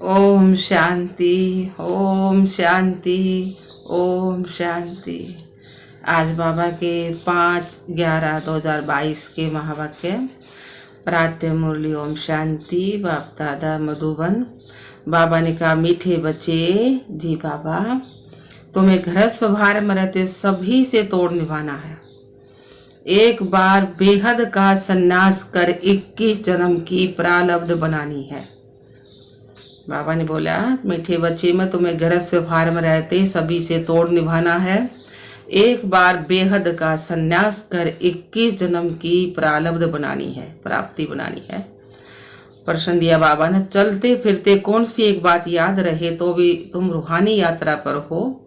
ओम शांति, ओम शांति, ओम शांति। आज बाबा के 5/11/2022 के महावाक्य। प्रातः मुरली ओम शांति। बाप दादा मधुबन। बाबा ने कहा, मीठे बच्चे जी बाबा, तुम्हें गृहस्थ व्यवहार में रहते सभी से तोड़ निभाना है। एक बार बेहद का संन्यास कर 21 जन्म की प्रारब्ध बनानी है। बाबा ने बोला, मीठे बच्चे में तुम्हें गृहस्थ व्यवहार में रहते सभी से तोड़ निभाना है। एक बार बेहद का संन्यास कर 21 जन्म की प्रारब्ध बनानी है, प्राप्ति बनानी है। प्रश्न दिया बाबा ने, चलते फिरते कौन सी एक बात याद रहे तो भी तुम रूहानी यात्रा पर हो?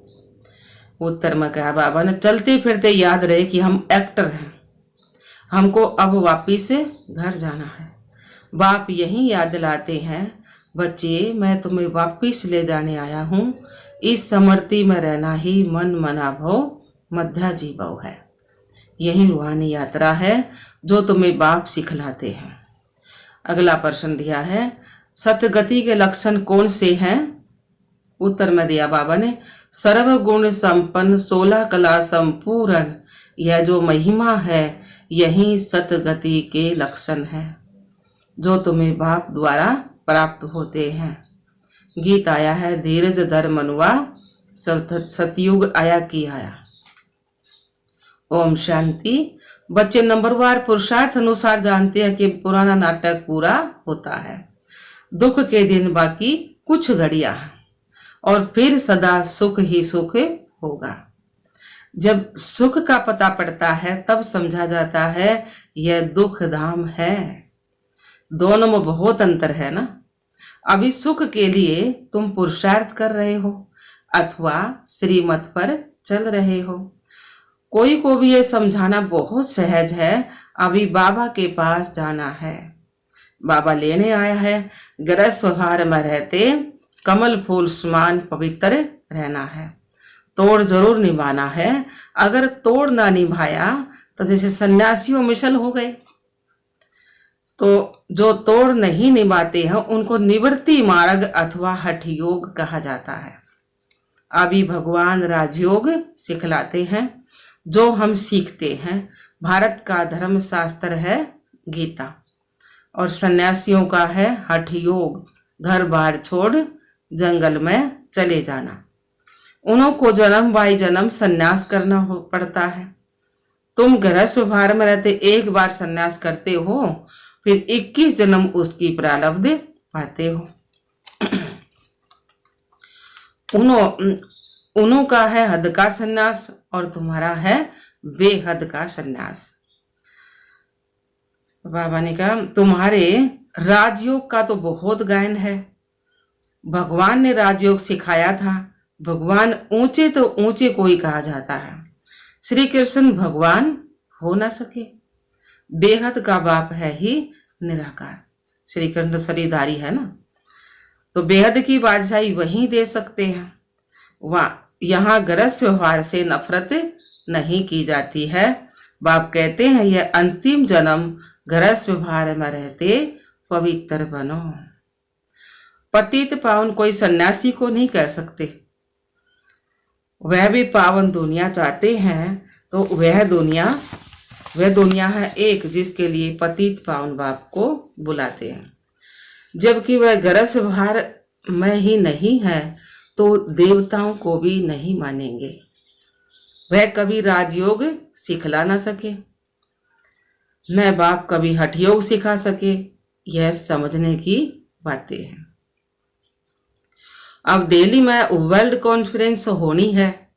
उत्तर में कहा बाबा ने, चलते फिरते याद रहे कि हम एक्टर हैं, हमको अब वापिस घर जाना है। बाप यही याद दिलाते हैं, बच्चे मैं तुम्हें वापिस ले जाने आया हूँ। इस समृद्धि में रहना ही मन मना भव मध्या जीवव है। यही रूहानी यात्रा है जो तुम्हें बाप सिखलाते हैं। अगला प्रश्न दिया है, सतगति के लक्षण कौन से हैं? उत्तर में दिया बाबा ने, सर्वगुण संपन्न 16 कला संपूर्ण यह जो महिमा है यही सतगति के लक्षण है जो तुम्हें बाप द्वारा प्राप्त होते हैं। गीत आया है, धीरज धर मनुआ सतयुग आया की आया। ओम शांति। बच्चे नंबरवार पुरुषार्थ अनुसार जानते हैं कि पुराना नाटक पूरा होता है। दुख के दिन बाकी कुछ घड़ियां और फिर सदा सुख ही सुख होगा। जब सुख का पता पड़ता है तब समझा जाता है यह दुख धाम है। दोनों में बहुत अंतर है ना। अभी सुख के लिए तुम पुरुषार्थ कर रहे हो अथवा श्रीमत पर चल रहे हो। कोई को भी ये समझाना बहुत सहज है, अभी बाबा के पास जाना है। बाबा लेने आया है। गृहस्थ व्यवहार में रहते कमल फूल समान पवित्र रहना है। तोड़ जरूर निभाना है। अगर तोड़ ना निभाया तो जैसे सन्यासियों मिसल हो गए। तो जो तोड़ नहीं निभाते हैं उनको निवृत्ति मार्ग अथवा हठ योग कहा जाता है। अभी भगवान राजयोग सिखलाते हैं जो हम सीखते हैं। भारत का धर्म शास्त्र है गीता और सन्यासियों का है हठ योग, घर बार छोड़ जंगल में चले जाना। उन्हों को जन्म बाई जन्म सन्यास करना पड़ता है। तुम गृहस्थ व्यवहार में रहते एक बार सन्यास करते हो, फिर 21 जन्म उसकी प्रारब्ध पाते हो। उन्हों का है हद का सन्यास और तुम्हारा है बेहद का सन्यास। बाबा ने कहा, तुम्हारे राजयोग का तो बहुत गायन है। भगवान ने राजयोग सिखाया था। भगवान ऊंचे तो ऊंचे कोई कहा जाता है। श्री कृष्ण भगवान हो ना सके। बेहद का बाप है ही निराकार। श्री कृष्ण शरीरधारी है ना, तो बेहद की बादशाही वहीं दे सकते हैं। वहाँ यहाँ गृहस्थ व्यवहार से नफरत नहीं की जाती है। बाप कहते हैं यह अंतिम जन्म गृहस्थ व्यवहार में रहते पवित्र बनो। पतित पावन कोई सन्यासी को नहीं कह सकते। वह भी पावन दुनिया चाहते हैं तो वह दुनिया है एक जिसके लिए पतित पावन बाप को बुलाते हैं। जबकि वह गृहस्थ व्यवहार में ही नहीं है तो देवताओं को भी नहीं मानेंगे। वह कभी राजयोग सिखला ना सके, न बाप कभी हठ योग सिखा सके। यह समझने की बातें हैं। अब दिल्ली में वर्ल्ड कॉन्फ्रेंस होनी है।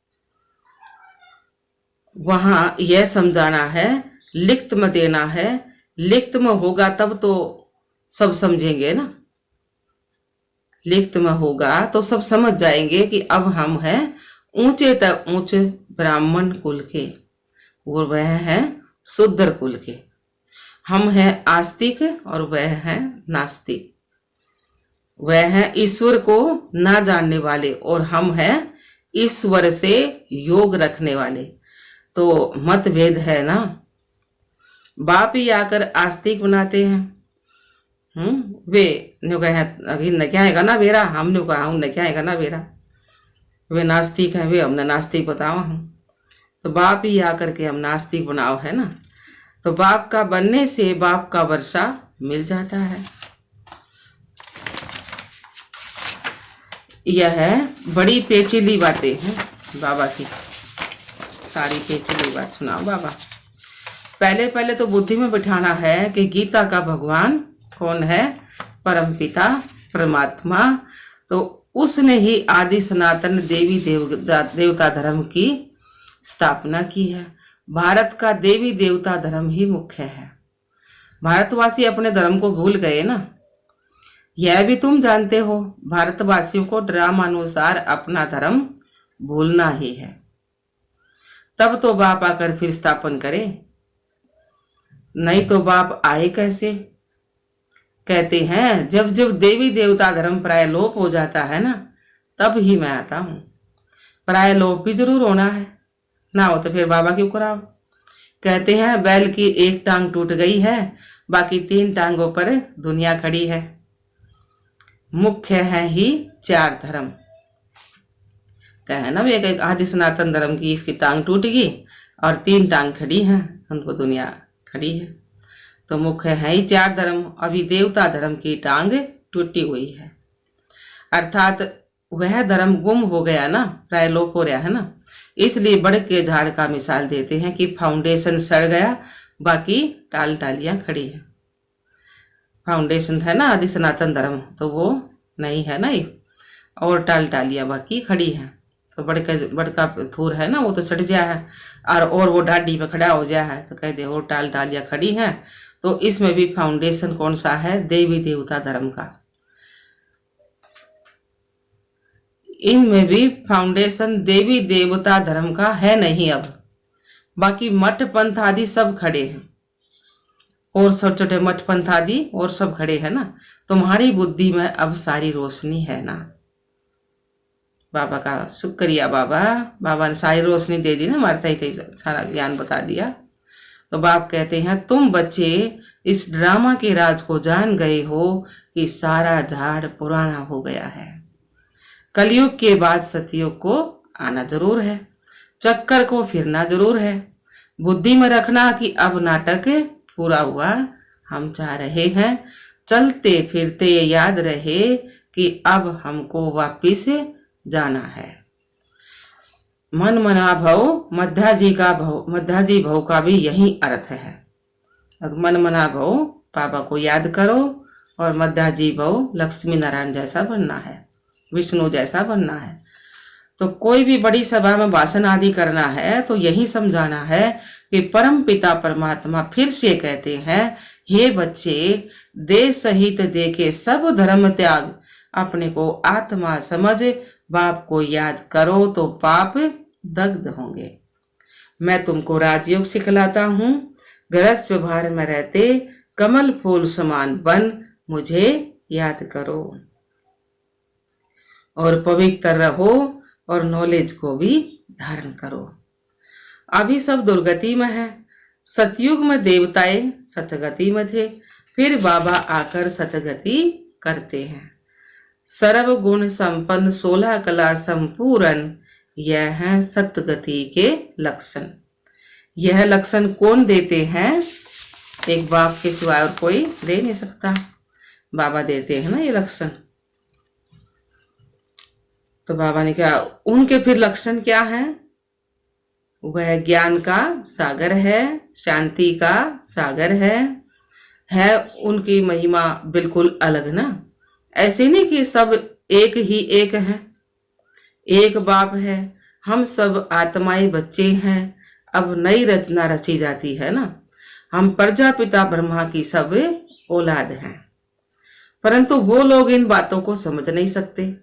वहां यह समझाना है, लिखत में देना है। लिखत में होगा तब तो सब समझेंगे ना। लिखत में होगा तो सब समझ जाएंगे कि अब हम हैं ऊंचे तक ऊंचे ब्राह्मण कुल के, और वह हैं शूद्र कुल के। हम हैं आस्तिक और वह हैं नास्तिक। वह हैं ईश्वर को ना जानने वाले और हम हैं ईश्वर से योग रखने वाले। तो मतभेद है ना। बाप ही आकर आस्तिक बनाते हैं। वे न्यू कहे अभी न क्या है ना बेरा, हमने कहा हूँ न क्या है ना बेरा, वे नास्तिक हैं, वे हमने नास्तिक बताओ हम। तो बाप ही आकर के हम नास्तिक बनाओ है ना। तो बाप का बनने से बाप का वर्षा मिल जाता है। यह बड़ी पेचीली बातें हैं बाबा की, सारी पेचीली बात सुनाओ बाबा। पहले पहले तो बुद्धि में बिठाना है कि गीता का भगवान कौन है, परमपिता परमात्मा। तो उसने ही आदि सनातन देवी देवता धर्म की स्थापना की है। भारत का देवी देवता धर्म ही मुख्य है। भारतवासी अपने धर्म को भूल गए ना, यह भी तुम जानते हो। भारतवासियों को ड्रामानुसार अपना धर्म भूलना ही है, तब तो बाप आकर फिर स्थापन करे, नहीं तो बाप आए कैसे। कहते हैं जब जब देवी देवता धर्म प्राय लोप हो जाता है ना, तब ही मैं आता हूँ। प्राय लोप भी जरूर होना है, ना हो तो फिर बाबा क्यों कराओ। कहते हैं बैल की एक टांग टूट गई है, बाकी 3 टांगों पर दुनिया खड़ी है। मुख्य है ही 4 धर्म। कहे ना एक आदि सनातन धर्म की इसकी टांग टूट गई और 3 टांग खड़ी हैं, उनको दुनिया खड़ी है। तो मुख्य है ही 4 धर्म। अभी देवता धर्म की टांग टूटी हुई है, अर्थात वह धर्म गुम हो गया ना, प्राय लोप हो रहा है ना। इसलिए बड़ के झाड़ का मिसाल देते हैं कि फाउंडेशन सड़ गया, बाकी टाल टालियां खड़ी है। फाउंडेशन है ना आदि सनातन धर्म, तो वो नहीं है ना ये, और टाल टालियां बाकी खड़ी हैं। तो बड़का थूर है ना, वो तो सड़ गया है, और वो डाडी पे खड़ा हो गया है, तो कह दे और टाल टालियां खड़ी हैं। तो इसमें भी फाउंडेशन कौन सा है, देवी देवता धर्म का। इनमें भी फाउंडेशन देवी देवता धर्म का है नहीं अब, बाकी मठ पंथ आदि सब खड़े हैं, और छोटे छोटे मठ पंथ आदि और सब खड़े हैं ना। तुम्हारी बुद्धि में अब सारी रोशनी है ना। बाबा का शुक्रिया बाबा ने सारी रोशनी दे दी ना, हमारे ही सारा ज्ञान बता दिया। तो बाप कहते हैं तुम बच्चे इस ड्रामा के राज को जान गए हो कि सारा झाड़ पुराना हो गया है। कलयुग के बाद सतयुग को आना जरूर है, चक्कर को फिरना जरूर है। बुद्धि में रखना कि अब नाटक पूरा हुआ, हम चाह रहे हैं चलते फिरते याद रहे कि अब हमको वापिस जाना है। मन मना भव मध्याजी भव का भी यही अर्थ है। मन मना भव पापा को याद करो, और मध्याजी भव लक्ष्मी नारायण जैसा बनना है, विष्णु जैसा बनना है। तो कोई भी बड़ी सभा में भाषण आदि करना है तो यही समझाना है कि परम पिता परमात्मा फिर से कहते हैं, हे बच्चे दे सहित दे के सब धर्म त्याग, अपने को आत्मा समझ बाप को याद करो तो पाप दग्ध होंगे। मैं तुमको राजयोग सिखलाता हूँ, गृहस्थ व्यवहार में रहते कमल फूल समान बन मुझे याद करो, और पवित्र रहो, और नॉलेज को भी धारण करो। अभी सब दुर्गति में है। सतयुग में देवताएं सतगति में थे, फिर बाबा आकर सतगति करते हैं। सर्व गुण संपन्न 16 कला संपूर्ण, यह है सतगति के लक्षण। यह लक्षण कौन देते हैं, एक बाप के सिवाय और कोई दे नहीं सकता, बाबा देते हैं ना ये लक्षण। तो बाबा ने क्या, उनके फिर लक्षण क्या है, वह ज्ञान का सागर है, शांति का सागर है उनकी महिमा बिल्कुल अलग ना। ऐसे नहीं कि सब एक ही एक है, एक बाप है, हम सब आत्माएं बच्चे हैं। अब नई रचना रची जाती है ना, हम प्रजापिता ब्रह्मा की सब औलाद हैं, परंतु वो लोग इन बातों को समझ नहीं सकते।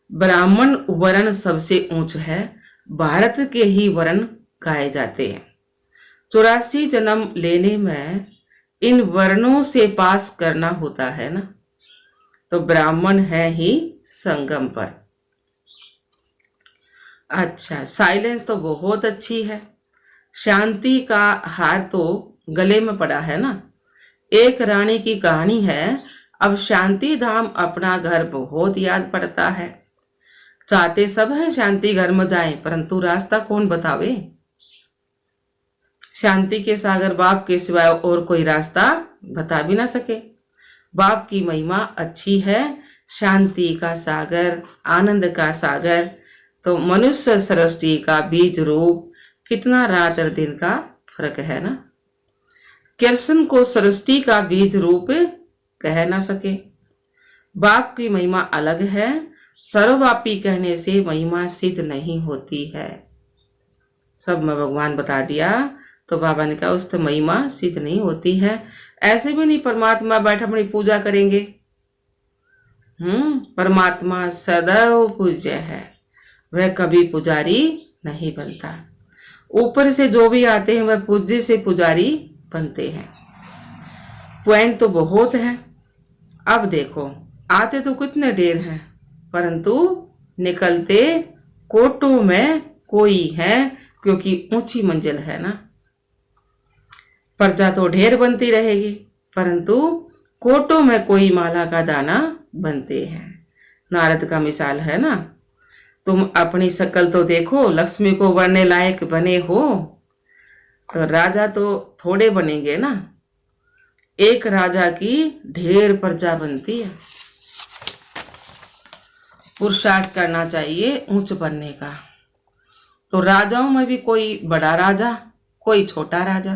ब्राह्मण वर्ण सबसे ऊंच है, भारत के ही वर्ण गाए जाते हैं। 84 जन्म लेने में इन वर्णों से पास करना होता है ना, तो ब्राह्मण है ही संगम पर। अच्छा, साइलेंस तो बहुत अच्छी है, शांति का हार तो गले में पड़ा है ना। एक रानी की कहानी है। अब शांति धाम अपना घर बहुत याद पड़ता है। चाहते सब हैं शांति घर में जाए, परंतु रास्ता कौन बतावे। शांति के सागर बाप के सिवाय और कोई रास्ता बता भी ना सके। बाप की महिमा अच्छी है, शांति का सागर, आनंद का सागर। तो मनुष्य सृष्टि का बीज रूप, कितना रात और दिन का फर्क है ना। कृष्ण को सृष्टि का बीज रूप कह ना सके। बाप की महिमा अलग है, सर्वव्यापी कहने से महिमा सिद्ध नहीं होती है। सब में भगवान बता दिया, तो बाबा ने कहा उससे महिमा सिद्ध नहीं होती है। ऐसे भी नहीं परमात्मा बैठा अपनी पूजा करेंगे। परमात्मा सदैव पूज्य है, वह कभी पुजारी नहीं बनता। ऊपर से जो भी आते हैं वह पूज्य से पुजारी बनते हैं। पॉइंट तो बहुत है। अब देखो, आते तो कितने ढेर हैं, परंतु निकलते कोटों में कोई है, क्योंकि ऊंची मंजिल है ना। प्रजा तो ढेर बनती रहेगी, परंतु कोटों में कोई माला का दाना बनते हैं। नारद का मिसाल है ना। तुम अपनी शक्ल तो देखो, लक्ष्मी को बनने लायक बने हो तो राजा तो थोड़े बनेंगे ना। एक राजा की ढेर प्रजा बनती है। पुरुषार्थ करना चाहिए ऊंच बनने का। तो राजाओं में भी कोई बड़ा राजा, कोई छोटा राजा।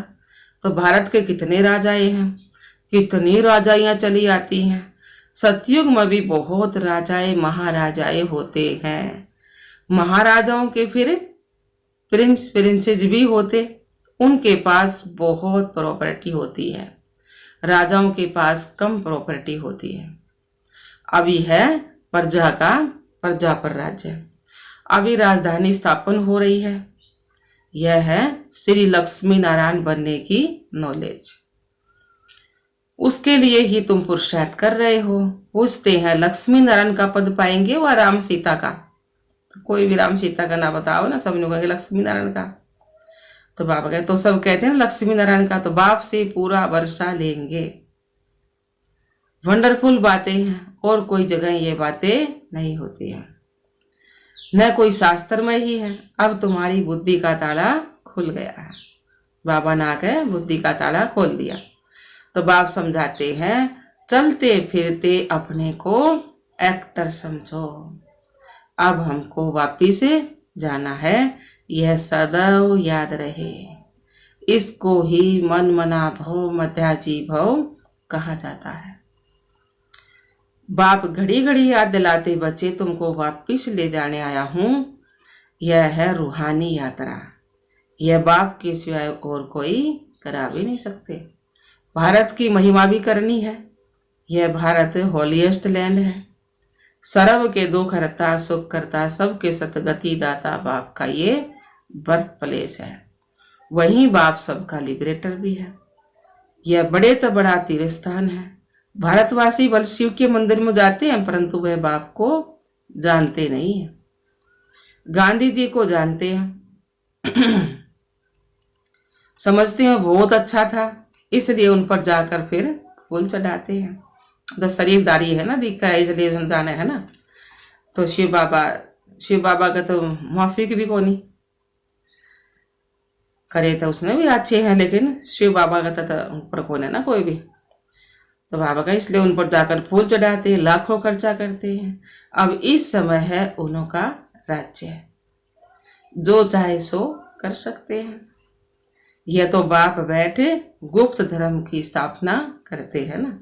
तो भारत के कितने राजाएं हैं, कितनी राजाइयां चली आती हैं। सतयुग में भी बहुत राजाएं महाराजाएं होते हैं। महाराजाओं के फिर प्रिंसेस भी होते, उनके पास बहुत प्रॉपर्टी होती है। राजाओं के पास कम प्रॉपर्टी होती है। अभी है प्रजा पर राज्य। अभी राजधानी स्थापन हो रही है। यह है श्री लक्ष्मी नारायण बनने की नॉलेज। उसके लिए ही तुम पुरुषार्थ कर रहे हो। पूछते हैं लक्ष्मी नारायण का पद पाएंगे व राम सीता का। तो कोई भी राम सीता का ना बताओ ना, सब लोग कहेंगे लक्ष्मी नारायण का। तो बाबा कहते, तो सब कहते हैं लक्ष्मी नारायण का, तो बाप से पूरा वर्षा लेंगे। वंडरफुल बातें हैं, और कोई जगह ये बातें नहीं होती हैं, न कोई शास्त्र में ही है। अब तुम्हारी बुद्धि का ताला खुल गया है। बाबा ने आकर बुद्धि का ताला खोल दिया। तो बाप समझाते हैं, चलते फिरते अपने को एक्टर समझो। अब हमको वापिस जाना है, यह सदैव याद रहे। इसको ही मन मना भव मध्याजी भव कहा जाता है। बाप घड़ी घड़ी याद दिलाते, बच्चे तुमको वापिस ले जाने आया हूं। यह है रूहानी यात्रा। यह बाप के सिवाय और कोई करा भी नहीं सकते। भारत की महिमा भी करनी है। यह भारत होलीएस्ट लैंड है। सर्व के दुख हरता सुख करता सबके सतगति दाता बाप का ये बर्थ प्लेस है। वहीं बाप सबका लिबरेटर भी है। यह बड़े तो बड़ा तीर्थ स्थान है। भारतवासी बल शिव के मंदिर में जाते हैं, परंतु वह बाप को जानते नहीं है। गांधी जी को जानते हैं समझते हैं बहुत अच्छा था, इसलिए उन पर जाकर फिर फूल चढ़ाते हैं। तो शरीरदारी है ना, दिखा है इसलिए जाना है ना। तो शिव बाबा का तो माफिक भी कोनी करे, तो उसने भी अच्छे हैं, लेकिन शिव बाबा का तो ऊपर कौन है ना कोई भी। तो बाबा का इसलिए उन पर जाकर फूल चढ़ाते हैं, लाखों खर्चा करते हैं। अब इस समय है उन्हों का राज्य, जो चाहे सो कर सकते हैं। यह तो बाप बैठे गुप्त धर्म की स्थापना करते हैं ना।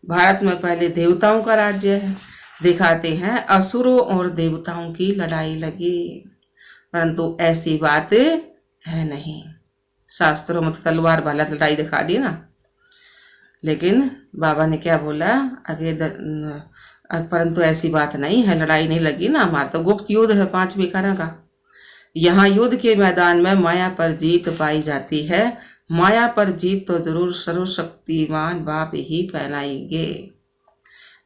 भारत में पहले देवताओं का राज्य है। दिखाते हैं असुरों और देवताओं की लड़ाई लगी, परंतु ऐसी बात है नहीं। शास्त्रों में तलवार वाला लड़ाई दिखा दी ना, लेकिन बाबा ने क्या बोला आगे, परंतु ऐसी बात नहीं है, लड़ाई नहीं लगी ना। हमारा तो गुप्त युद्ध है 5 भिखारा का। यहाँ युद्ध के मैदान में माया पर जीत पाई जाती है। माया पर जीत तो जरूर सर्वशक्तिमान बाप ही पहनाएंगे।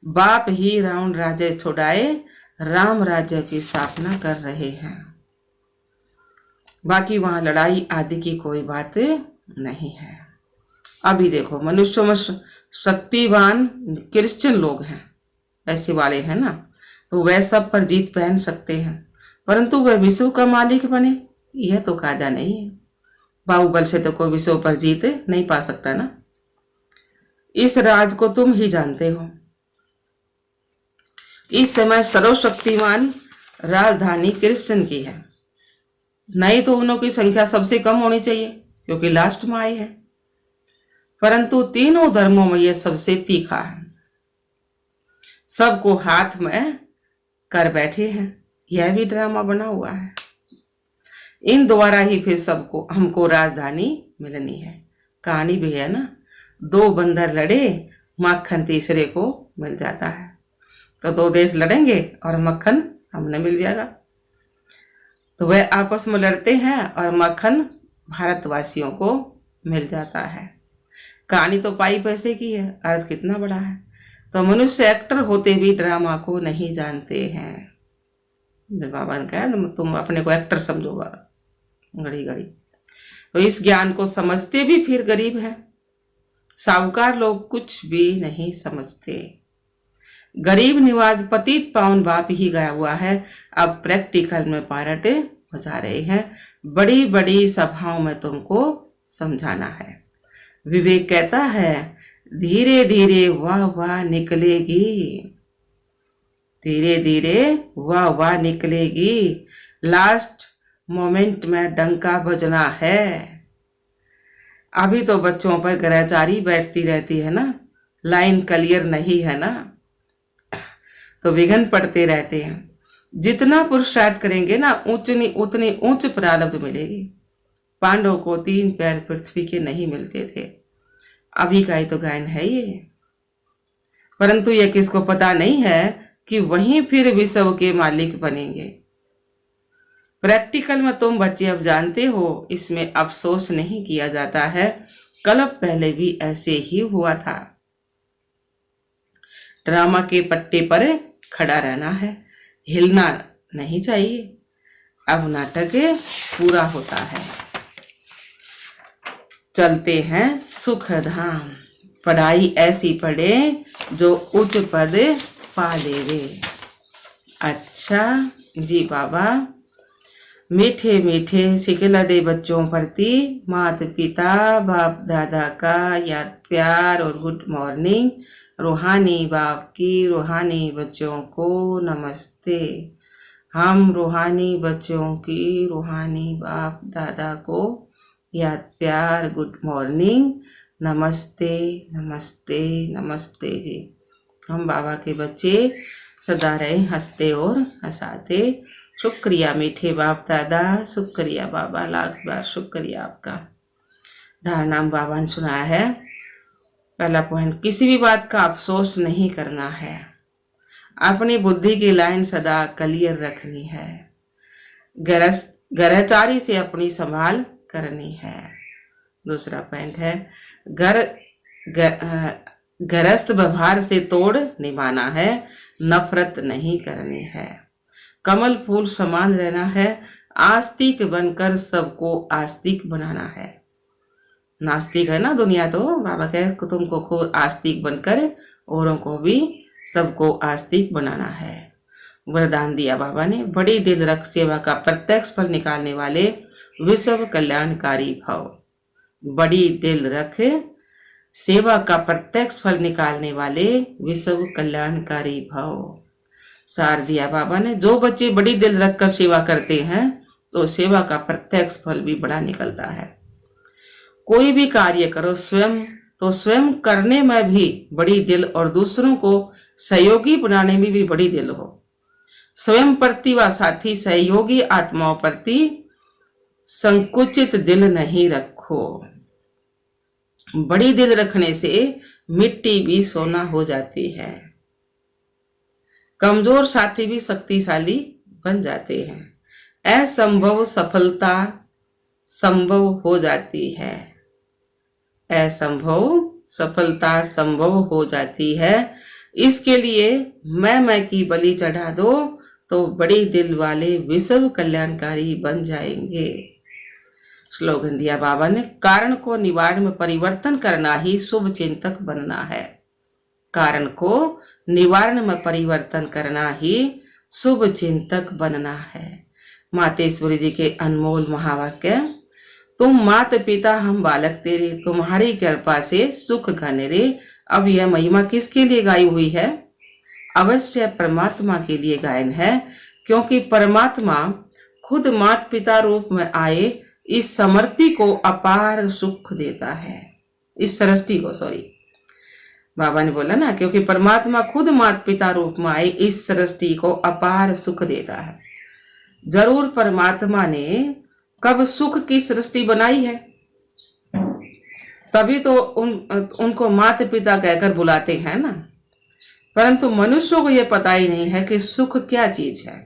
बाप ही रावण राज्य छुड़ाए, राम राज्य की स्थापना कर रहे हैं। बाकी वहां लड़ाई आदि की कोई बात नहीं है। अभी देखो मनुष्यों में शक्तिवान क्रिश्चियन लोग हैं, ऐसे वाले हैं ना, तो वह सब पर जीत पहन सकते हैं, परंतु वह विश्व का मालिक बने यह तो कायदा नहीं है। बाहुबल से तो कोई विश्व पर जीत नहीं पा सकता ना। इस राज को तुम ही जानते हो। इस समय सर्वशक्तिमान राजधानी क्रिश्चियन की है, नहीं तो उनों की संख्या सबसे कम होनी चाहिए क्योंकि लास्ट में आई है, परंतु तीनों धर्मों में यह सबसे तीखा है। सबको हाथ में कर बैठे हैं, यह भी ड्रामा बना हुआ है। इन द्वारा ही फिर सबको हमको राजधानी मिलनी है। कहानी भी है ना, दो बंदर लड़े, मक्खन तीसरे को मिल जाता है। तो दो देश लड़ेंगे और मक्खन हमने मिल जाएगा। तो वह आपस में लड़ते हैं और मक्खन भारतवासियों को मिल जाता है। कहानी तो पाई पैसे की है, अर्थ कितना बड़ा है। तो मनुष्य एक्टर होते भी ड्रामा को नहीं जानते हैं। बाबा ने कहा तुम अपने को एक्टर समझो घड़ी घड़ी। तो इस ज्ञान को समझते भी फिर गरीब हैं। साहूकार लोग कुछ भी नहीं समझते। गरीब निवाज पतित पावन बाप ही गया हुआ है। अब प्रैक्टिकल में पायलट हो जा रहे हैं। बड़ी बड़ी सभाओं में तुमको समझाना है। विवेक कहता है धीरे धीरे वाह वाह निकलेगी, धीरे धीरे वाह वाह निकलेगी, लास्ट मोमेंट में डंका बजना है। अभी तो बच्चों पर ग्रहचारी बैठती रहती है ना, लाइन क्लियर नहीं है ना, तो विघ्न पड़ते रहते हैं। जितना पुरुषार्थ करेंगे ना उतनी ऊंच प्रारब्ध मिलेगी। पांडवों को 3 पैर पृथ्वी के नहीं मिलते थे, अभी का ही तो गायन है ये। परंतु यह किसको पता नहीं है कि वहीं फिर विश्व के मालिक बनेंगे। प्रैक्टिकल में तुम बच्चे अब जानते हो, इसमें अफसोस नहीं किया जाता है। कल पहले भी ऐसे ही हुआ था। ड्रामा के पट्टे पर खड़ा रहना है, हिलना नहीं चाहिए। अब नाटक पूरा होता है। चलते हैं सुख धाम, पढ़ाई ऐसी पढ़े जो उच्च पद पा लेवे। अच्छा जी बाबा, मीठे मीठे सिखला दे बच्चों प्रति माता पिता बाप दादा का याद प्यार और गुड मॉर्निंग। रूहानी बाप की रूहानी बच्चों को नमस्ते। हम रूहानी बच्चों की रूहानी बाप दादा को याद प्यार गुड मॉर्निंग, नमस्ते नमस्ते नमस्ते जी। हम बाबा के बच्चे सदा रहे हंसते और हंसाते। शुक्रिया मीठे बाप दादा, शुक्रिया बाबा, लाख बार शुक्रिया आपका। धारनाम बाबा ने सुनाया है। पहला पॉइंट, किसी भी बात का अफसोस नहीं करना है। अपनी बुद्धि की लाइन सदा क्लियर रखनी है। ग्रहचारी से अपनी संभाल करनी है। दूसरा पॉइंट है गृहस्थ व्यवहार से तोड़ निभाना है, नफरत नहीं करनी है। कमल फूल समान रहना है, आस्तिक बनकर सबको आस्तिक बनाना है। नास्तिक है ना दुनिया, तो बाबा कहे तुमको खुद आस्तिक बनकर औरों को भी सबको आस्तिक बनाना है। वरदान दिया बाबा ने, बड़ी दिल रख सेवा का प्रत्यक्ष फल निकालने वाले विश्व कल्याणकारी भव। बड़ी दिल रख सेवा का प्रत्यक्ष फल निकालने वाले विश्व कल्याणकारी भव। सार दिया बाबा ने, जो बच्चे बड़ी दिल रखकर सेवा करते हैं तो सेवा का प्रत्यक्ष फल भी बड़ा निकलता है। कोई भी कार्य करो स्वयं करने में भी बड़ी दिल और दूसरों को सहयोगी बनाने में भी बड़ी दिल हो। स्वयं प्रति व साथी सहयोगी आत्माओं प्रति संकुचित दिल नहीं रखो। बड़ी दिल रखने से मिट्टी भी सोना हो जाती है। कमजोर साथी भी शक्तिशाली बन जाते हैं। असंभव सफलता संभव हो जाती है। असंभव सफलता संभव हो जाती है। इसके लिए मैं की बलि चढ़ा दो तो बड़ी दिल वाले विश्व कल्याणकारी बन जाएंगे। स्लोगन दिया बाबा ने, कारण को निवारण में परिवर्तन करना ही शुभ चिंतक बनना है। कारण को निवारण में परिवर्तन करना ही शुभ चिंतक बनना है। मातेश्वरी जी के अनमोल महावाक्य, तुम मात पिता हम बालक तेरे, तुम्हारी कृपा से सुख घन रे। अब यह महिमा किसके लिए गाई हुई है? अवश्य परमात्मा के लिए गायन है, क्योंकि परमात्मा खुद माता पिता रूप में आए इस समर्ति को अपार सुख देता है। इस सृष्टि को, सॉरी, बाबा ने बोला ना, क्योंकि परमात्मा खुद माता पिता रूप में आए इस सृष्टि को अपार सुख देता है। जरूर परमात्मा ने कब सुख की सृष्टि बनाई है, तभी तो उनको माता पिता कहकर बुलाते हैं ना। परंतु मनुष्यों को यह पता ही नहीं है कि सुख क्या चीज है।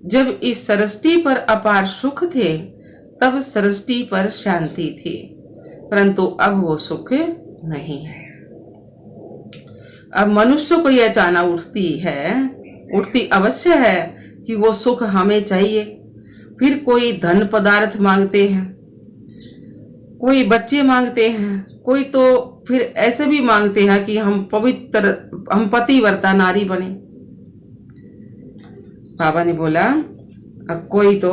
जब इस सृष्टि पर अपार सुख थे तब सृष्टि पर शांति थी, परंतु अब वो सुख नहीं है। अब मनुष्य को यह चाहना उठती अवश्य है कि वो सुख हमें चाहिए। फिर कोई धन पदार्थ मांगते हैं, कोई बच्चे मांगते हैं, कोई तो फिर ऐसे भी मांगते हैं कि हम पतिव्रता नारी बने। बाबा ने बोला कोई तो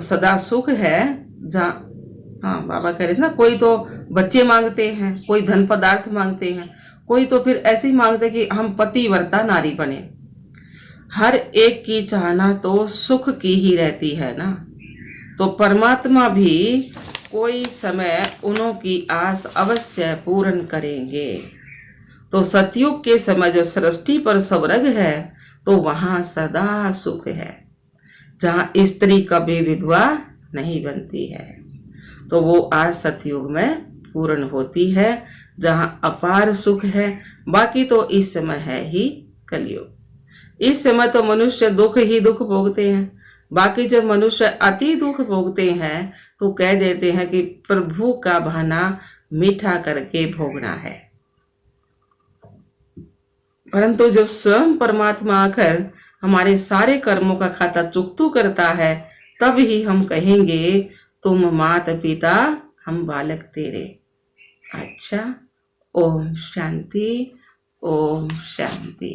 सदा सुख है जहाँ, हाँ बाबा कह रहे थे ना, कोई तो बच्चे मांगते हैं, कोई धन पदार्थ मांगते हैं, कोई तो फिर ऐसे ही मांगते कि हम पतिव्रता नारी बने। हर एक की चाहना तो सुख की ही रहती है ना। तो परमात्मा भी कोई समय उन्हों की आस अवश्य पूर्ण करेंगे। तो सतयुग के समय जो सृष्टि पर स्वर्ग है तो वहां सदा सुख है, जहां स्त्री कभी विधवा नहीं बनती है। तो वो आज सतयुग में पूर्ण होती है, जहां अपार सुख है। बाकी तो इस समय है ही कलयुग। इस समय तो मनुष्य दुख ही दुख भोगते हैं। बाकी जब मनुष्य अति दुख भोगते हैं तो कह देते हैं कि प्रभु का भाना मीठा करके भोगना है। परंतु जब स्वयं परमात्मा आकर हमारे सारे कर्मों का खाता चुकतू करता है, तब ही हम कहेंगे तुम माता पिता हम बालक तेरे। अच्छा, ओम शांति, ओम शांति।